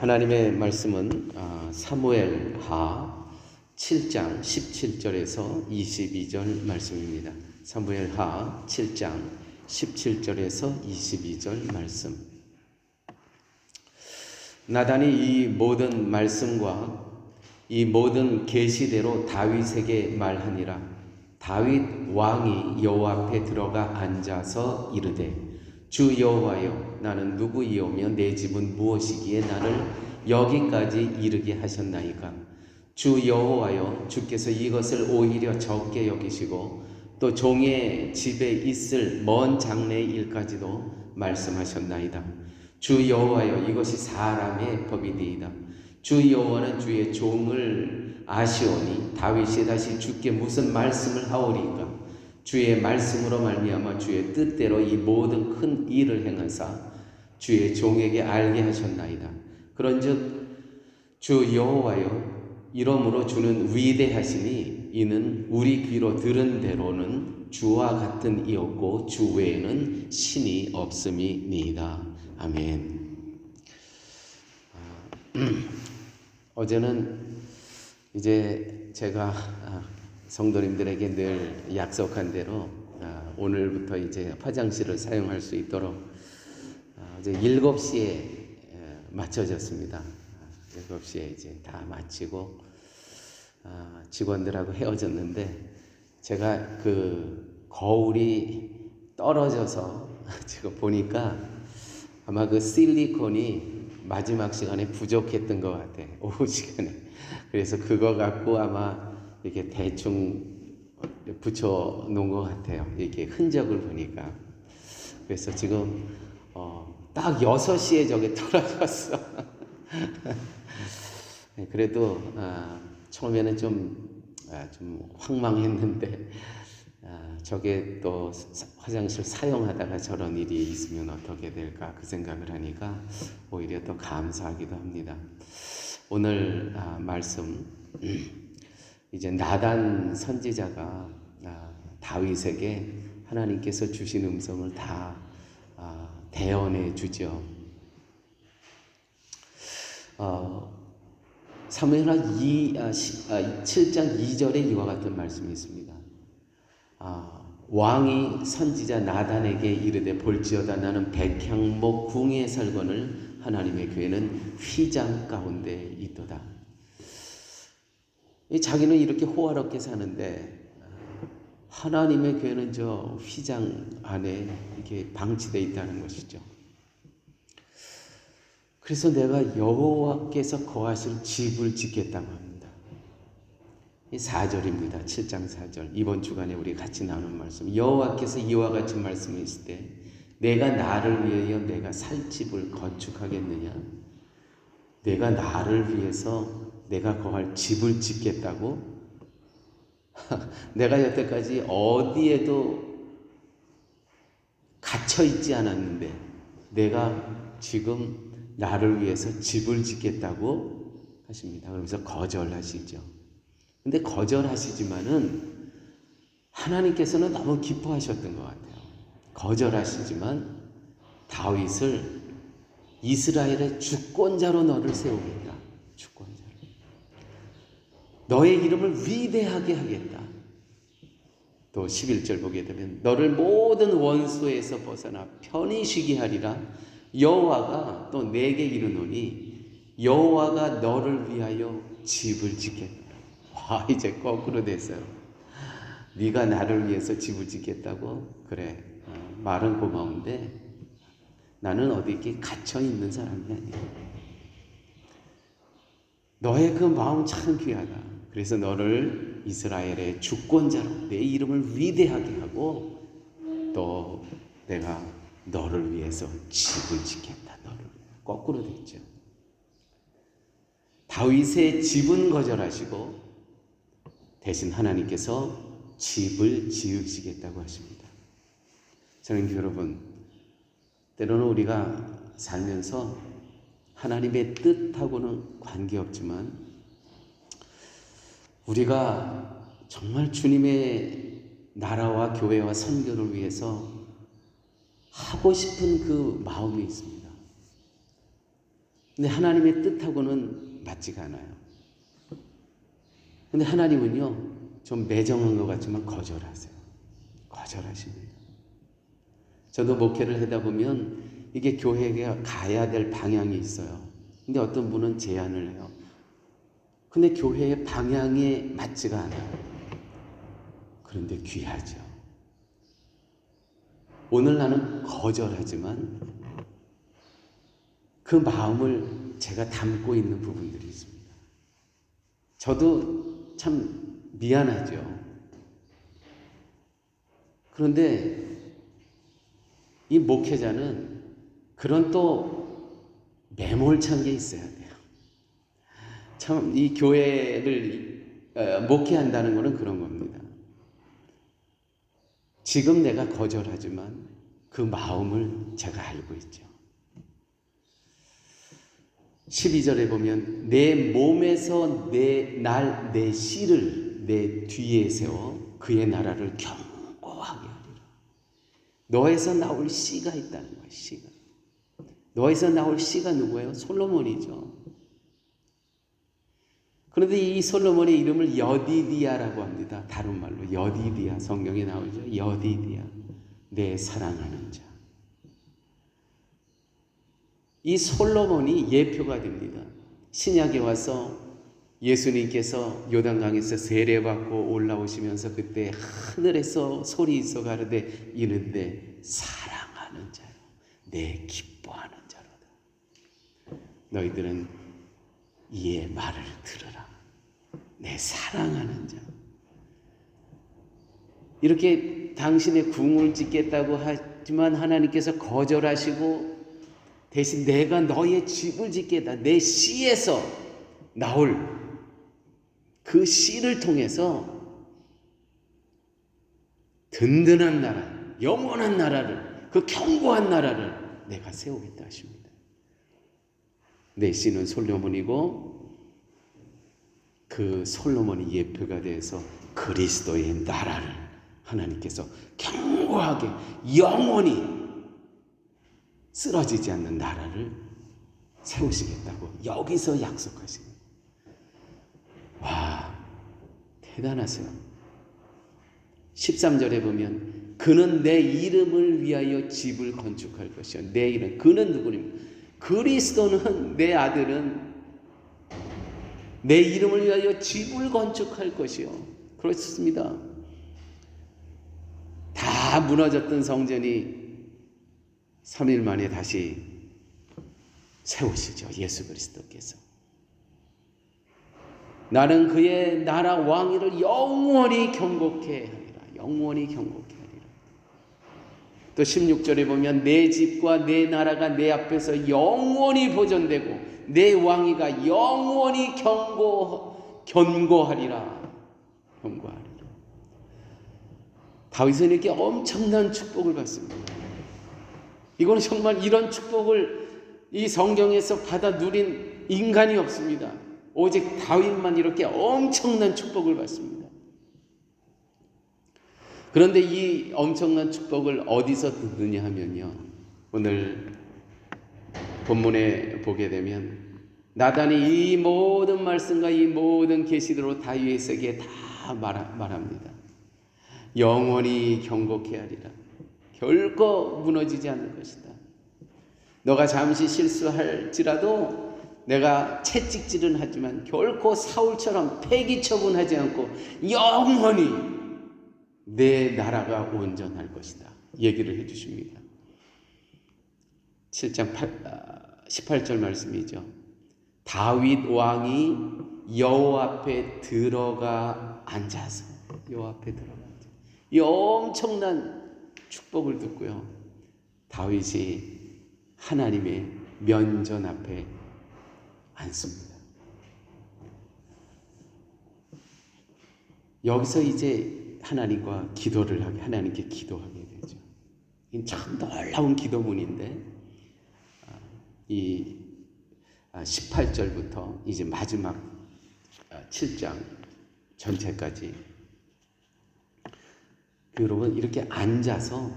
하나님의 말씀은 사무엘하 7장 17절에서 22절 말씀입니다. 사무엘하 7장 17절에서 22절 말씀. 나단이 이 모든 말씀과 이 모든 계시대로 다윗에게 말하니라. 다윗 왕이 여호와 앞에 들어가 앉아서 이르되 주 여호와여, 나는 누구이오며 내 집은 무엇이기에 나를 여기까지 이르게 하셨나이까. 주 여호와여, 주께서 이것을 오히려 적게 여기시고 또 종의 집에 있을 먼 장래의 일까지도 말씀하셨나이다. 주 여호와여, 이것이 사람의 법이니이다. 주 여호와는 주의 종을 아시오니 다윗이 다시 주께 무슨 말씀을 하오리까. 주의 말씀으로 말미암아 주의 뜻대로 이 모든 큰 일을 행하사 주의 종에게 알게 하셨나이다. 그런즉 주 여호와여, 이러므로 주는 위대하시니 이는 우리 귀로 들은 대로는 주와 같은 이었고 주 외에는 신이 없음이니이다. 아멘. 어제는 이제 제가 성도님들에게 늘 약속한 대로 오늘부터 이제 화장실을 사용할 수 있도록 이제 7시에 맞춰졌습니다. 7시에 이제 다 마치고 직원들하고 헤어졌는데 제가 그 거울이 떨어져서 지금 보니까 아마 그 실리콘이 마지막 시간에 부족했던 것 같아. 오후 시간에. 그래서 그거 갖고 아마 이렇게 대충 붙여 놓은 것 같아요. 이렇게 흔적을 보니까. 그래서 지금 딱 6시에 저게 떨어졌어. 그래도 처음에는 좀 황망했는데 저게 또 화장실 사용하다가 저런 일이 있으면 어떻게 될까 그 생각을 하니까 오히려 더 감사하기도 합니다. 오늘 말씀 이제 나단 선지자가 다윗에게 하나님께서 주신 음성을 다 대언해 주죠. 사무엘하 7장 2절에 이와 같은 말씀이 있습니다. 왕이 선지자 나단에게 이르되 볼지어다 나는 백향목 궁에 살거늘 하나님의 교회는 휘장 가운데 있도다. 자기는 이렇게 호화롭게 사는데 하나님의 교회는 저 휘장 안에 이렇게 방치되어 있다는 것이죠. 그래서 내가 여호와께서 거하실 집을 짓겠다고 합니다. 이 4절입니다. 7장 4절. 이번 주간에 우리 같이 나누는 말씀. 여호와께서 이와 같이 말씀하실 때 내가 나를 위하여 내가 살 집을 건축하겠느냐? 내가 나를 위해서 내가 거할 집을 짓겠다고? 내가 여태까지 어디에도 갇혀 있지 않았는데 내가 지금 나를 위해서 집을 짓겠다고 하십니다. 그러면서 거절하시죠. 근데 거절하시지만은 하나님께서는 너무 기뻐하셨던 것 같아요. 거절하시지만 다윗을 이스라엘의 주권자로 너를 세우겠다. 주권자로. 너의 이름을 위대하게 하겠다. 또 11절 보게 되면 너를 모든 원수에서 벗어나 편히 쉬게 하리라. 여호와가 또 내게 이르노니 여호와가 너를 위하여 집을 짓겠다. 와, 이제 거꾸로 됐어요. 네가 나를 위해서 집을 짓겠다고? 그래, 말은 고마운데 나는 어디 이렇게 갇혀 있는 사람이 아니야. 너의 그 마음 참 귀하다. 그래서 너를 이스라엘의 주권자로 내 이름을 위대하게 하고 또 내가 너를 위해서 집을 짓겠다. 너를 거꾸로 됐죠. 다윗의 집은 거절하시고 대신 하나님께서 집을 지으시겠다고 하십니다. 저는 여러분, 때로는 우리가 살면서 하나님의 뜻하고는 관계없지만 우리가 정말 주님의 나라와 교회와 선교를 위해서 하고 싶은 그 마음이 있습니다. 근데 하나님의 뜻하고는 맞지가 않아요. 근데 하나님은요, 좀 매정한 것 같지만 거절하세요. 거절하십니다. 저도 목회를 하다 보면 이게 교회가 가야 될 방향이 있어요. 근데 어떤 분은 제안을 해요. 근데 교회의 방향에 맞지가 않아요. 그런데 귀하죠. 오늘 나는 거절하지만 그 마음을 제가 담고 있는 부분들이 있습니다. 저도 참 미안하죠. 그런데 이 목회자는 그런 또 매몰찬 게 있어야 돼요. 참 이 교회를 목회한다는 것은 그런 겁니다. 지금 내가 거절하지만 그 마음을 제가 알고 있죠. 12절에 보면 내 몸에서 내 씨를 내 뒤에 세워 그의 나라를 견고하게 하리라. 너에서 나올 씨가 있다는 거예요. 씨가. 너에서 나올 씨가 누구예요? 솔로몬이죠. 그런데 이 솔로몬의 이름을 여디디아라고 합니다. 다른 말로 여디디아, 성경에 나오죠. 여디디아, 내 사랑하는 자. 이 솔로몬이 예표가 됩니다. 신약에 와서 예수님께서 요단강에서 세례받고 올라오시면서 그때 하늘에서 소리 있어 가르되 이른데 사랑하는 자요, 내 기뻐하는 자로다. 너희들은 이의 말을 들으라. 내 사랑하는 자. 이렇게 당신의 궁을 짓겠다고 하지만 하나님께서 거절하시고 대신 내가 너의 집을 짓겠다. 내 씨에서 나올 그 씨를 통해서 든든한 나라, 영원한 나라를, 그 견고한 나라를 내가 세우겠다 하십니다. 내 씨는 솔로몬이고 그 솔로몬이 예표가 돼서 그리스도의 나라를 하나님께서 견고하게 영원히 쓰러지지 않는 나라를 세우시겠다고 여기서 약속하십니다. 와, 대단하세요. 13절에 보면 그는 내 이름을 위하여 집을 건축할 것이요. 내 이름, 그는 누구입니까? 그리스도는 내 아들은 내 이름을 위하여 집을 건축할 것이요. 그렇습니다. 다 무너졌던 성전이 3일 만에 다시 세우시죠. 예수 그리스도께서. 나는 그의 나라 왕위를 영원히 경고케 하리라. 영원히 경고케 하리라. 또 16절에 보면 내 집과 내 나라가 내 앞에서 영원히 보존되고 내 왕위가 영원히 견고하리라. 견고하리라. 다윗은 이렇게 엄청난 축복을 받습니다. 이거는 정말 이런 축복을 이 성경에서 받아 누린 인간이 없습니다. 오직 다윗만 이렇게 엄청난 축복을 받습니다. 그런데 이 엄청난 축복을 어디서 듣느냐 하면요, 오늘 본문에 보게 되면 나단이 이 모든 말씀과 이 모든 계시대로 다윗에게 다 말합니다. 영원히 경고케 하리라. 결코 무너지지 않을 것이다. 너가 잠시 실수할지라도 내가 채찍질은 하지만 결코 사울처럼 폐기 처분하지 않고 영원히 내 나라가 온전할 것이다. 얘기를 해주십니다. 7장 18절 말씀이죠. 다윗 왕이 여호와 앞에 들어가 앉아서 이 엄청난 축복을 듣고요, 다윗이 하나님의 면전 앞에 앉습니다. 여기서 이제 하나님께 기도하게 되죠. 이 참 놀라운 기도문인데 이 18절부터 이제 마지막 7장 전체까지 여러분 이렇게 앉아서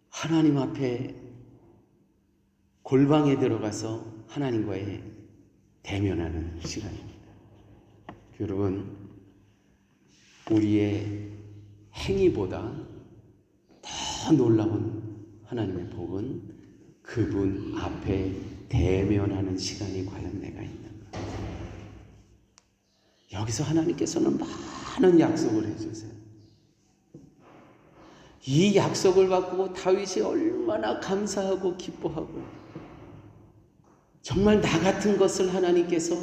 하나님 앞에 골방에 들어가서 하나님과의 대면하는 시간입니다. 여러분, 우리의 행위보다 더 놀라운 하나님의 복은 그분 앞에 대면하는 시간이 과연 내가 있는가. 여기서 하나님께서는 많은 약속을 해주세요. 이 약속을 받고 다윗이 얼마나 감사하고 기뻐하고, 정말 나 같은 것을 하나님께서,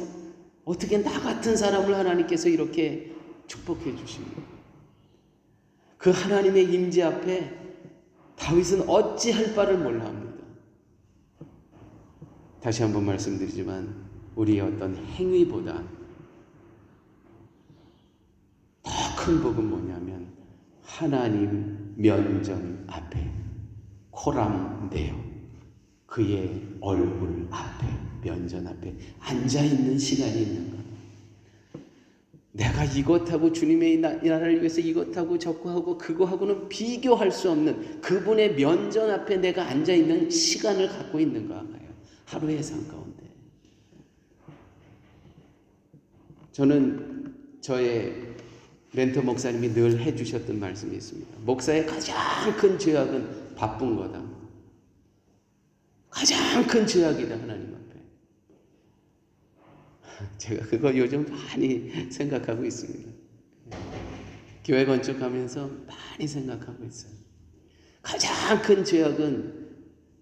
어떻게 나 같은 사람을 하나님께서 이렇게 축복해 주십니까? 그 하나님의 임재 앞에 다윗은 어찌할 바를 몰라 합니다. 다시 한번 말씀드리지만 우리의 어떤 행위보다 더 큰 복은 뭐냐면 하나님 면전 앞에 코람데오, 그의 얼굴 앞에, 면전 앞에 앉아있는 시간이 있는가. 내가 이것하고 주님의 나라를 위해서 이것하고 저거하고 그거하고는 비교할 수 없는 그분의 면전 앞에 내가 앉아있는 시간을 갖고 있는가. 하루의 삶 가운데. 저는 저의 멘토 목사님이 늘 해주셨던 말씀이 있습니다. 목사의 가장 큰 죄악은 바쁜 거다. 가장 큰 죄악이다, 하나님 앞에. 제가 그거 요즘 많이 생각하고 있습니다. 교회 건축하면서 많이 생각하고 있어요. 가장 큰 죄악은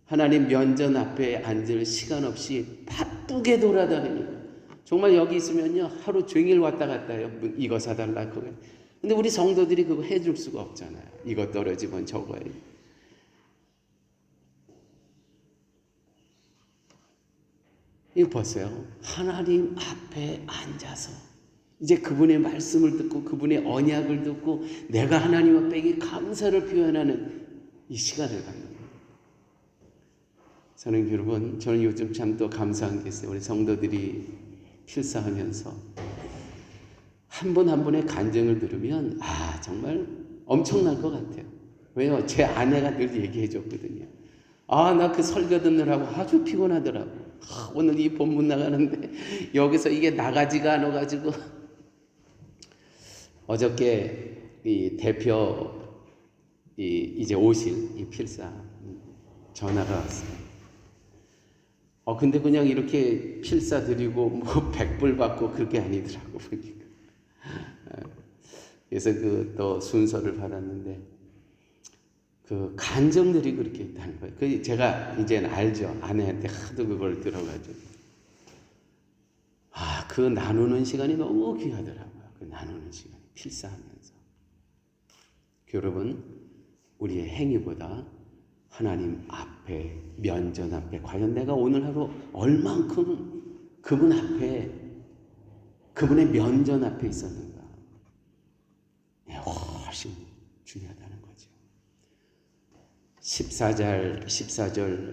하나님 면전 앞에 앉을 시간 없이 바쁘게 돌아다니는 거예요. 정말 여기 있으면요, 하루 종일 왔다 갔다 해요. 이거 사달라, 그거. 근데 우리 성도들이 그거 해줄 수가 없잖아요. 이거 떨어지면 저거 해요. 이거 보세요. 하나님 앞에 앉아서 이제 그분의 말씀을 듣고 그분의 언약을 듣고 내가 하나님 앞에 이 감사를 표현하는 이 시간을 갖는 거예요. 저는 요즘 참 또 감사한 게 있어요. 우리 성도들이 필사하면서 한 분 한 분의 간증을 들으면 정말 엄청날 것 같아요. 왜요? 제 아내가 늘 얘기해 줬거든요. 나 그 설교 듣느라고 아주 피곤하더라고. 오늘 이 본문 나가는데 여기서 이게 나가지가 않아가지고 어저께 이 대표 이제 오실 이 필사 전화가 왔어요. 근데 그냥 이렇게 필사 드리고 뭐 100불 받고 그게 아니더라고 보니까. 그래서 그 또 순서를 받았는데 그 간정들이 그렇게 있다는 거예요. 그 제가 이제는 알죠. 아내한테 하도 그걸 들어가지고 그 나누는 시간이 너무 귀하더라고요. 그 나누는 시간, 필사하면서. 여러분, 우리의 행위보다 하나님 앞에, 면전 앞에 과연 내가 오늘 하루 얼만큼 그분 앞에, 그분의 면전 앞에 있었는가. 훨씬 중요하다는 거죠. 14절,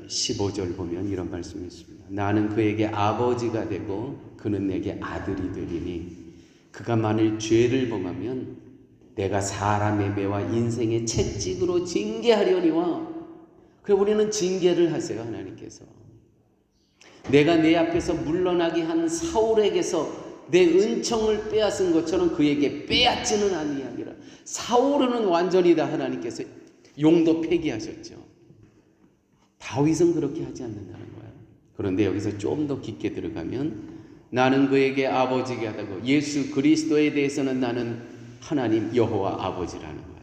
15절 보면 이런 말씀이 있습니다. 나는 그에게 아버지가 되고 그는 내게 아들이 되리니 그가 만일 죄를 범하면 내가 사람의 매와 인생의 채찍으로 징계하려니와. 그래서 우리는 징계를 하세요, 하나님께서. 내가 내 앞에서 물러나게 한 사울에게서 내 은총을 빼앗은 것처럼 그에게 빼앗지는 아니하리라. 사울은 완전히 다 하나님께서 용도 폐기하셨죠. 다윗은 그렇게 하지 않는다는 거예요. 그런데 여기서 좀 더 깊게 들어가면 나는 그에게 아버지가 되고 예수 그리스도에 대해서는 나는 하나님 여호와 아버지라는 거예요.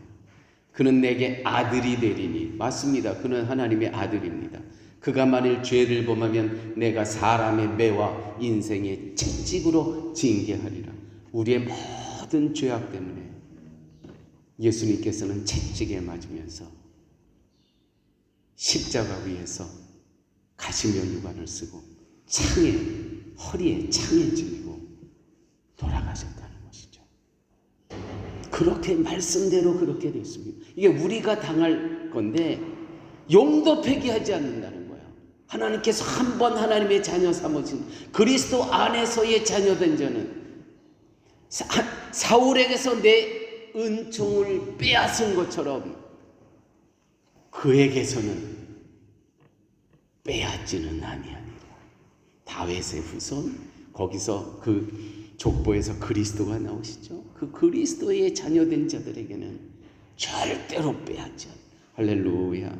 그는 내게 아들이 되리니. 맞습니다. 그는 하나님의 아들입니다. 그가 만일 죄를 범하면 내가 사람의 매와 인생의 채찍으로 징계하리라. 우리의 모든 죄악 때문에 예수님께서는 채찍에 맞으면서 십자가 위에서 가시면 유관을 쓰고 허리에 창에 찔리고 돌아가셨다는 것이죠. 그렇게 말씀대로 그렇게 됐습니다. 이게 우리가 당할 건데 용도 폐기하지 않는다는 거예요. 하나님께서 한 번 하나님의 자녀 삼으신 그리스도 안에서의 자녀된 자는 사울에게서 내 은총을 빼앗은 것처럼 그에게서는 빼앗지는 아니하니라. 다윗의 후손, 거기서 그 족보에서 그리스도가 나오시죠. 그 그리스도의 자녀된 자들에게는 절대로 빼앗지 않아요. 할렐루야.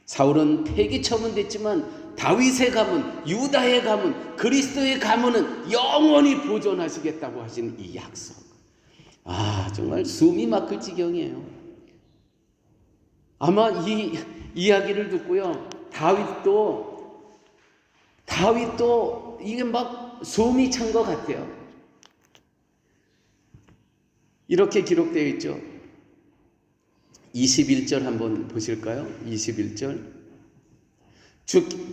사울은 폐기 처분됐지만 다윗의 가문, 유다의 가문, 그리스도의 가문은 영원히 보존하시겠다고 하신 이 약속. 정말 숨이 막힐 지경이에요. 아마 이 이야기를 듣고요, 다윗도 이게 막 숨이 찬 것 같아요. 이렇게 기록되어 있죠. 21절 한번 보실까요? 21절.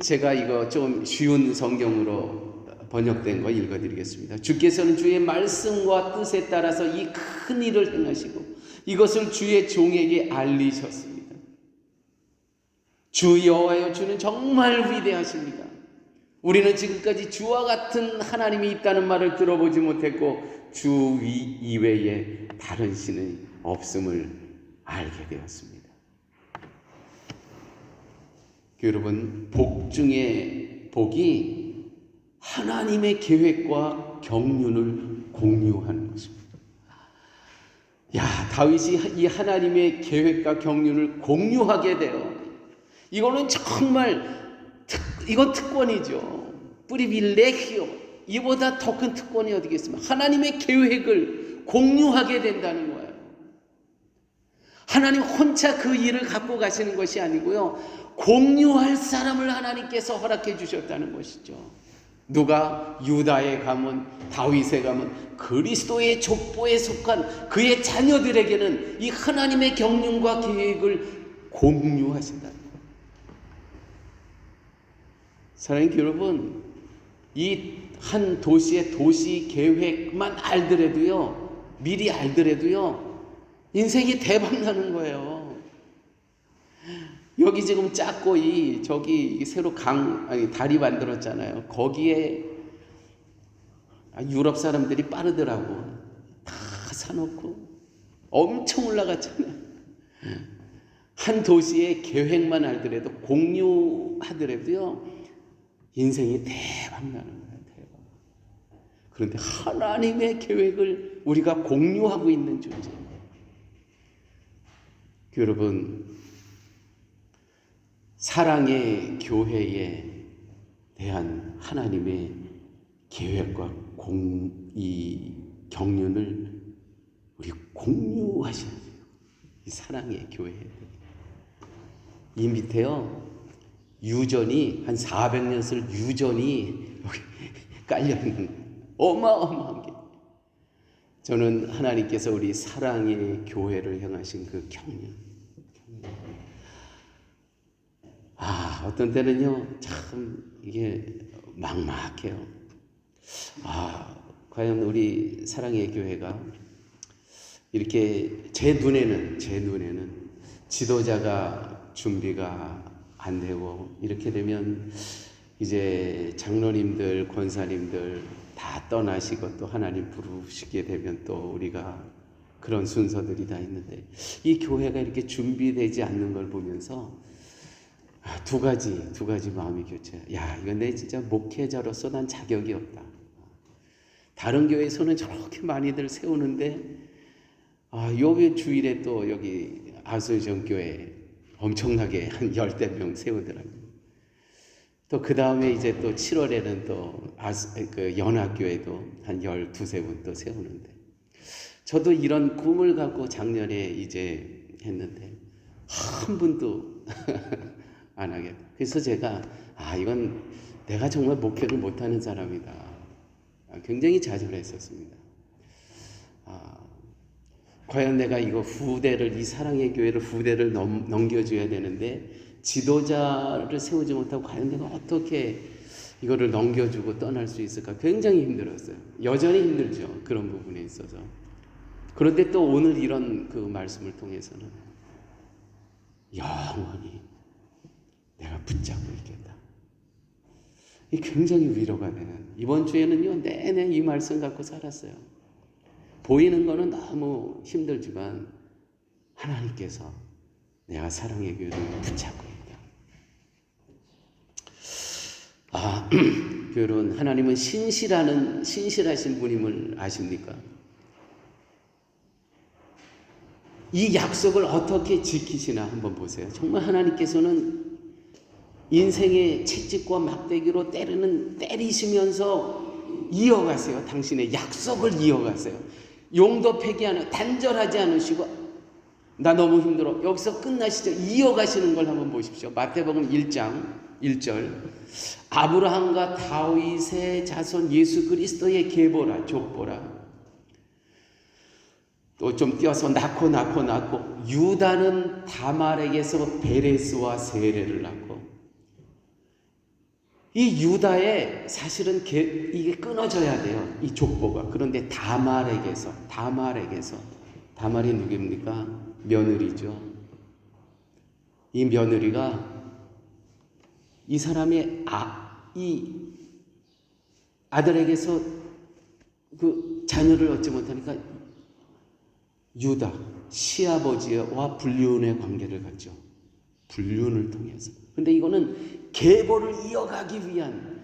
제가 이거 좀 쉬운 성경으로 번역된 거 읽어드리겠습니다. 주께서는 주의 말씀과 뜻에 따라서 이 큰 일을 행하시고 이것을 주의 종에게 알리셨습니다. 주 여호와여, 주는 정말 위대하십니다. 우리는 지금까지 주와 같은 하나님이 있다는 말을 들어보지 못했고 주 이외에 다른 신이 없음을 알게 되었습니다. 여러분, 복 중에 복이 하나님의 계획과 경륜을 공유하는 것입니다. 다윗이 이 하나님의 계획과 경륜을 공유하게 돼요. 이거는 정말 이건 특권이죠. 프리빌레히오. 이보다 더 큰 특권이 어디 있겠습니까? 하나님의 계획을 공유하게 된다는 거예요. 하나님 혼자 그 일을 갖고 가시는 것이 아니고요, 공유할 사람을 하나님께서 허락해 주셨다는 것이죠. 누가? 유다의 가문, 다윗의 가문, 그리스도의 족보에 속한 그의 자녀들에게는 이 하나님의 경륜과 계획을 공유하신다. 사랑하는 여러분, 이 한 도시의 도시 계획만 알더라도요, 미리 알더라도요, 인생이 대박 나는 거예요. 여기 지금 작고 저기 새로 다리 만들었잖아요. 거기에 유럽 사람들이 빠르더라고. 다 사놓고 엄청 올라갔잖아요. 한 도시의 계획만 알더라도, 공유하더라도요, 인생이 대박 나는 거예요. 대박. 그런데 하나님의 계획을 우리가 공유하고 있는 존재입니다. 여러분, 사랑의 교회에 대한 하나님의 계획과 이 경륜을 우리 공유하셔야 돼요. 이 사랑의 교회에. 이 밑에요, 유전이 한 400년설 유전이 여기 깔려있는 어마어마한 게, 저는 하나님께서 우리 사랑의 교회를 향하신 그 경륜. 어떤 때는요, 참 이게 막막해요. 과연 우리 사랑의 교회가 이렇게 제 눈에는 지도자가 준비가 안 되고, 이렇게 되면 이제 장로님들, 권사님들 다 떠나시고 또 하나님 부르시게 되면 또 우리가 그런 순서들이 다 있는데, 이 교회가 이렇게 준비되지 않는 걸 보면서 두 가지 마음이 교체해요. 이건 내 진짜 목회자로서 난 자격이 없다. 다른 교회에서는 저렇게 많이들 세우는데, 요 주일에 또 여기 아소정 교회 엄청나게 한 10대 명 세우더라고요. 또 그 다음에 이제 또 7월에는 또 그 연합교회도 한 12세 분 또 세우는데, 저도 이런 꿈을 갖고 작년에 이제 했는데 한 분도 안 하겠다. 그래서 제가 이건 내가 정말 목회를 못하는 사람이다. 굉장히 좌절했었습니다. 과연 내가 이거 이 사랑의 교회를 후대를 넘겨줘야 되는데, 지도자를 세우지 못하고 과연 내가 어떻게 이거를 넘겨주고 떠날 수 있을까? 굉장히 힘들었어요. 여전히 힘들죠. 그런 부분에 있어서. 그런데 또 오늘 이런 그 말씀을 통해서는 영원히 내가 붙잡고 있겠다. 이 굉장히 위로가 되는, 이번 주에는요, 내내 이 말씀 갖고 살았어요. 보이는 거는 너무 힘들지만 하나님께서 내가 사랑의 교회를 붙잡고 있다. 여러분, 하나님은 신실하신 분임을 아십니까? 이 약속을 어떻게 지키시나 한번 보세요. 정말 하나님께서는 인생의 채찍과 막대기로 때리시면서 이어가세요. 당신의 약속을 이어가세요. 용도 폐기하는, 단절하지 않으시고, 나 너무 힘들어, 여기서 끝나시죠. 이어가시는 걸 한번 보십시오. 마태복음 1장 1절. 아브라함과 다윗의 자손 예수 그리스도의 계보라, 족보라. 또 좀 띄어서 낳고 유다는 다말에게서 베레스와 세레를 낳고, 이 유다에 사실은 이게 끊어져야 돼요, 이 족보가. 그런데 다말이 누구입니까? 며느리죠. 이 며느리가 이 사람의 이 아들에게서 그 자녀를 얻지 못하니까 유다 시아버지와 불륜의 관계를 갖죠. 불륜을 통해서. 근데 이거는 계보를 이어가기 위한,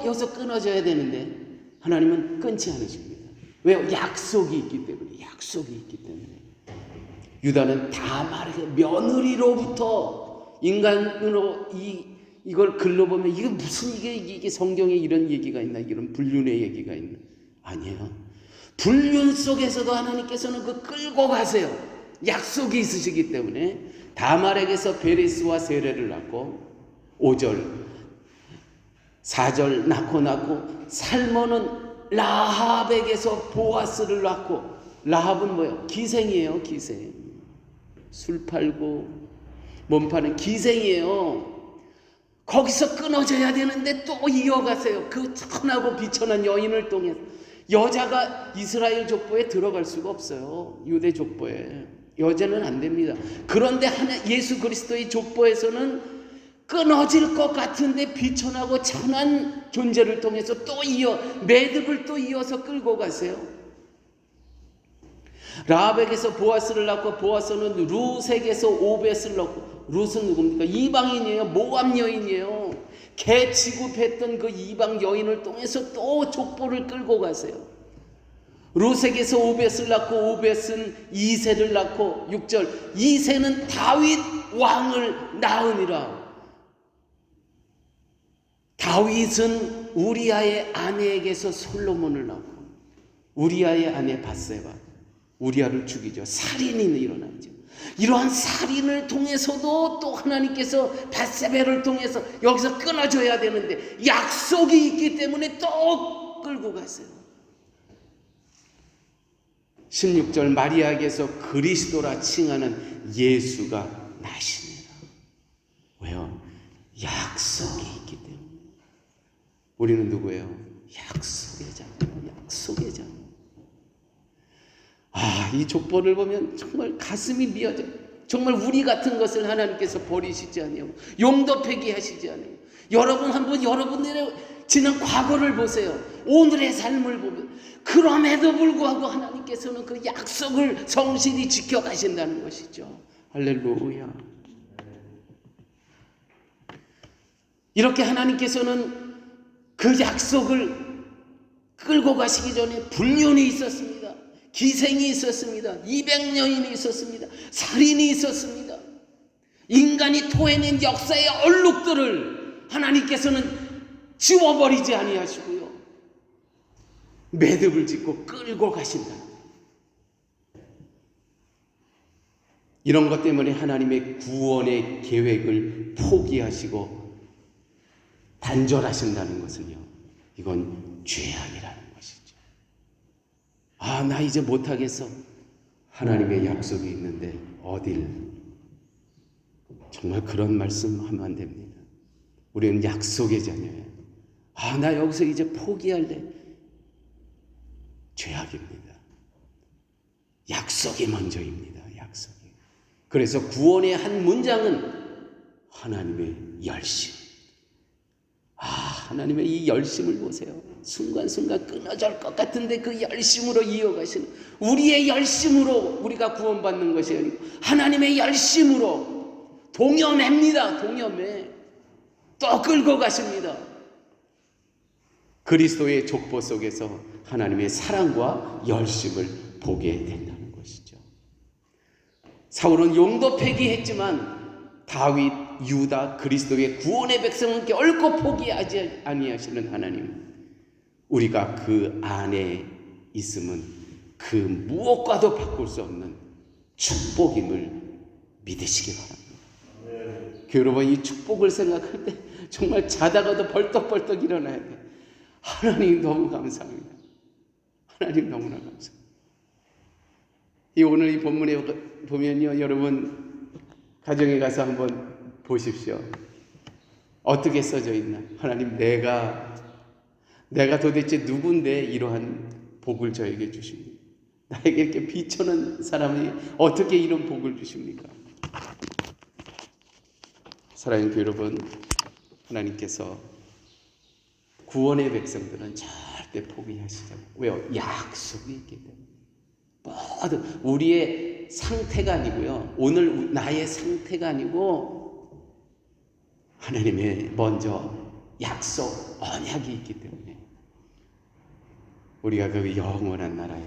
여기서 끊어져야 되는데 하나님은 끊지 않으십니다. 왜요? 약속이 있기 때문에. 유다는 다말에게 며느리로부터, 인간으로 이걸 글로 보면 이게 무슨 이게 성경에 이런 얘기가 있나, 이런 불륜의 얘기가 있나? 아니에요. 불륜 속에서도 하나님께서는 그 끌고 가세요. 약속이 있으시기 때문에. 다말에게서 베레스와 세레를 낳고, 5절 4절 낳고 살몬은 라합에게서 보아스를 낳고, 라합은 뭐예요? 기생이에요. 기생. 술 팔고 몸 파는 기생이에요. 거기서 끊어져야 되는데 또 이어가세요. 그 천하고 비천한 여인을 통해서. 여자가 이스라엘 족보에 들어갈 수가 없어요. 유대 족보에 여자는 안 됩니다. 그런데 예수 그리스도의 족보에서는 끊어질 것 같은데 비천하고 천한 존재를 통해서 또 매듭을 또 이어서 끌고 가세요. 라합에게서 보아스를 낳고, 보아스는 룻에게서 오벳을 낳고. 룻은 누굽니까? 이방인이에요. 모압 여인이에요. 개 취급했던 그 이방 여인을 통해서 또 족보를 끌고 가세요. 룻에게서 오벳을 낳고, 오벳은 이새를 낳고, 6절 이새는 다윗 왕을 낳으니라. 다윗은 우리아의 아내에게서 솔로몬을 낳고, 우리아의 아내 밧세바, 우리아를 죽이죠. 살인이 일어나죠. 이러한 살인을 통해서도 또 하나님께서 밧세바를 통해서 여기서 끊어줘야 되는데, 약속이 있기 때문에 또 끌고 가세요. 16절 마리아에게서 그리스도라 칭하는 예수가 나시니라. 왜요? 약속이 있기 때문에. 우리는 누구예요? 약속의 자녀. 이 족보를 보면 정말 가슴이 미어져요. 정말 우리 같은 것을 하나님께서 버리시지 아니하고 용도 폐기하시지 아니하고. 여러분 한번 여러분들의 지난 과거를 보세요. 오늘의 삶을 보면 그럼에도 불구하고 하나님께서는 그 약속을 성실히 지켜가신다는 것이죠. 할렐루야. 이렇게 하나님께서는 그 약속을 끌고 가시기 전에 불륜이 있었습니다. 기생이 있었습니다. 200년이 있었습니다. 살인이 있었습니다. 인간이 토해낸 역사의 얼룩들을 하나님께서는 지워버리지 아니하시고요, 매듭을 짓고 끌고 가신다. 이런 것 때문에 하나님의 구원의 계획을 포기하시고 단절하신다는 것은요, 이건 죄악이라는 것이죠. 나 이제 못하겠어. 하나님의 약속이 있는데 어딜. 정말 그런 말씀 하면 안 됩니다. 우리는 약속의 자녀예요. 나 여기서 이제 포기할래. 죄악입니다. 약속이 먼저입니다. 약속이. 그래서 구원의 한 문장은 하나님의 열심. 하나님의 이 열심을 보세요. 순간순간 끊어질 것 같은데 그 열심으로 이어가시는, 우리의 열심으로 우리가 구원받는 것이 아니고 하나님의 열심으로. 동여매입니다. 동여매. 또 끌고 가십니다. 그리스도의 족보 속에서 하나님의 사랑과 열심을 보게 된다는 것이죠. 사울은 용도 폐기했지만 다윗, 유다, 그리스도의 구원의 백성은 결코 포기하지 아니하시는 하나님, 우리가 그 안에 있음은 그 무엇과도 바꿀 수 없는 축복임을 믿으시기 바랍니다. 여러분, 이 축복을 생각할 때 정말 자다가도 벌떡벌떡 일어나야 돼요. 하나님 너무 감사합니다. 하나님 너무나 감사합니다. 오늘 이 본문에 보면요, 여러분 가정에 가서 한번 보십시오. 어떻게 써져 있나? 하나님, 내가 도대체 누군데 이러한 복을 저에게 주십니까? 나에게 이렇게 비천한 사람이 어떻게 이런 복을 주십니까? 사랑하는 교회 여러분, 하나님께서 구원의 백성들은 절대 포기하시지 않아요. 왜요? 약속이 있기 때문에. 모든 우리의 상태가 아니고요, 오늘 나의 상태가 아니고 하나님의 먼저 약속, 언약이 있기 때문에 우리가 그 영원한 나라에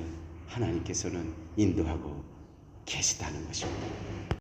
하나님께서는 인도하고 계시다는 것입니다.